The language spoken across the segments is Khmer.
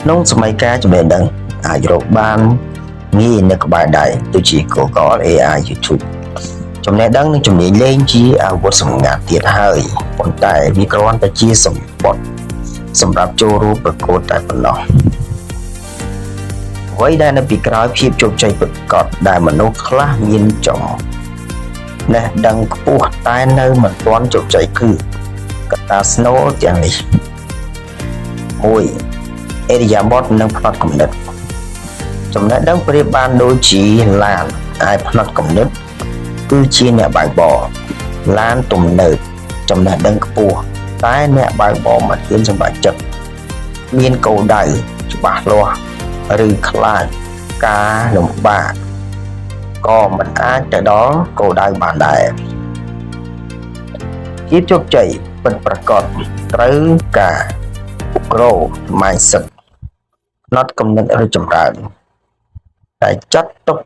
ក្នុងសម័យកាលចំណេះដឹងអាចរកបានងាយនៅក្បែរដៃដូចជា Google AI YouTube ចំណេះដឹងនិងជំនាញលែងជាអាវុធសម្ងាត់ទៀតហើយប៉ុន្តែវាគ្រាន់តែជាសម្បត្តិសម្រាប់ចូលរួមប្រកួតតែប៉ុណ្ណោះអ្វីដែលនៅពីក្រោយភាពជោគជ័យពិតប្រាកដដែលមនុស្សខ្លះមានចំណេះដឹងខ្ពស់តែនៅមិនទាន់ជោគជ័យគឺកត្តាស្នូលទាំងនេះ1អេរិយាបថនិងផ្នត់គំនិតចំណេះដឹងប្រៀបបានដូចជាឡានហើយផ្នត់គំនិតគឺជាអ្នកបើកបរឡានទំនើបចំណេះដឹងខ្ពស់តែអ្នកបើកបរមិនហ៊ានសម្រេចចិត្តមានគោលដៅច្បាស់លាស់ឬខ្លាចការលំបាកក៏មិនអាចទៅដល់គោលដៅបានដែរភាពជោគជ័យពិតប្រាកដត្រូវការgrowth mindset ផ្នត់គំនិតឬចម្រើនតែចាត់ទុក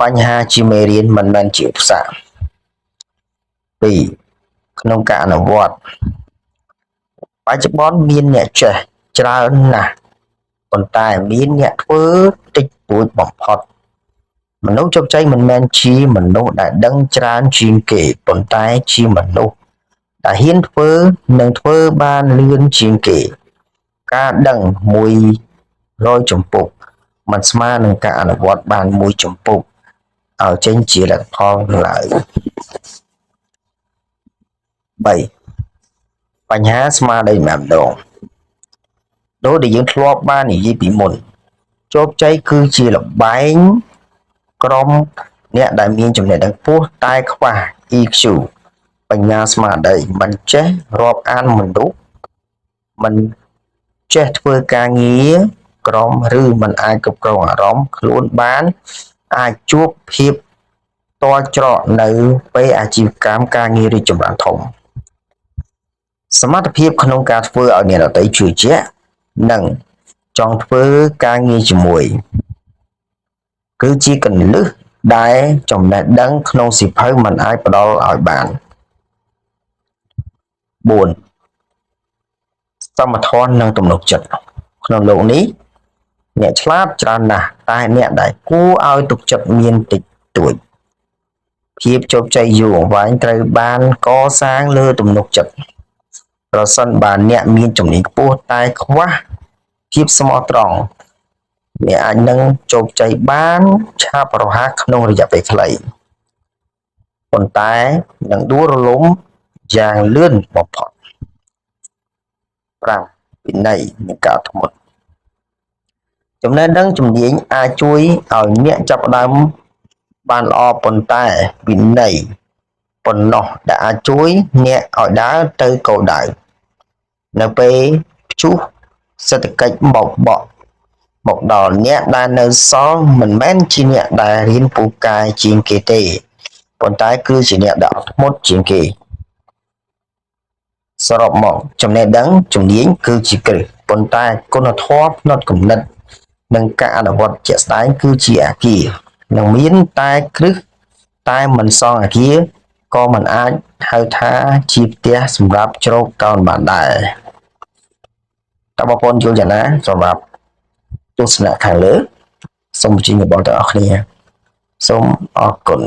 បញ្ហាជាមេរៀនមិនមែនជាឧបសគ្គ2ក្នុងការអនុវត្តបច្ចុប្បន្នមានអ្នកចេះច្រើនណាស់ប៉ុន្តែមានអ្នកធ្វើតិចតួចបំផុតមនុស្សជោគជ័យមិនមែនជាមនុស្សដែលដឹងច្រើនជាងគេប៉ុន្តែជាមនុស្សដែលហ៊ានធ្វើនិងធ្វើបានលឿនជាងគេការដឹង100ជំពូកមិនស្មើនឹងការអនុវត្តបាន1ជំពូកឲ្យចេញជាលទ្ធផលឡើយ3បញ្ហាស្មារតីម្ដងដូចដែលយើងធ្លាប់បាននិយាយពីមុនជោគជ័យគឺជាល្បែងក្រុមអ្នកដែលមានចំណេះដឹងខ្ពស់តែខ្វះ EQ បញ្ញាស្មារតីមិនចេះរាប់អានមនុស្សមិនចេះធ្វើការងារក្រុមឬមិនអាចគ្រប់គ្រងអារម្មណ៍ខ្លួនបានអាចជួបភាពតល់ច្រកនៅពេលអាជីវកម្មការងាររីកចម្រើនធំសមត្ថភាពក្នុងការធ្វើឲ្យអ្នកដទៃជឿជាក់និងចង់ធ្វើការងារជាមួយគឺជាគន្លឹះដែលចំណេះដឹងក្នុងសៀវភៅមិនអាចផ្ដល់ឲ្យបាន4សមធម៌និងទំនុកចិត្តក្នុងលោកនេះអ្នកឆ្លាតច្រើនណាស់តែអ្នកដែលគួរឲ្យទុកចិត្តមានតិចតួចភាពជោគជ័យយូរអង្វែងត្រូវបានកសាងលើទំនុកចិត្តប្រសិនបើអ្នកមានជំនាញខ្ពស់តែខ្វះភាពស្មោះត្រង់អ្នកអាចនឹងជោគជ័យបានឆាប់រហ័សក្នុងរយៈពេលខ្លីប៉ុន្តែនឹងដួលរលំយ៉ាងលឿនបំផុត5វិន័យនិងការអត់ធ្មត់ចំណេះដឹងជំនាញអាចជួយឲ្យអ្នកចាប់ផ្ដើមបានល្អប៉ុន្តែវិន័យប៉ុណ្ណោះដែលអាចជួយអ្នកឲ្យដើរទៅគោលដៅនៅពេលព្យុះសេដ្ឋកិច្ចមកដល់អ្នកដែលនៅសល់មិនមែនជាអ្នកដែលរៀនពូកែជាងគេទេប៉ុន្តែគឺជាអ្នកដែលអត់ធ្មត់ជាងគេសរុបមកចំណេះដឹងជំនាញគឺជាគ្រឹះប៉ុន្តែគុណធម៌ផ្នត់គំនិតនិងការអនុវត្តជាក់ស្ដែងគឺជាអាគារនឹងមានតែគ្រឹះតែមិនសង់អាគារក៏មិនអាចហៅថាជាផ្ទះសម្រាប់ជ្រកកោនបានដែរតើបងប្អូនយល់យ៉ាងណាសម្រាប់ទស្សនៈខាងលើសូមជម្រាបទាំងអស់គ្នាសូមអរគុណ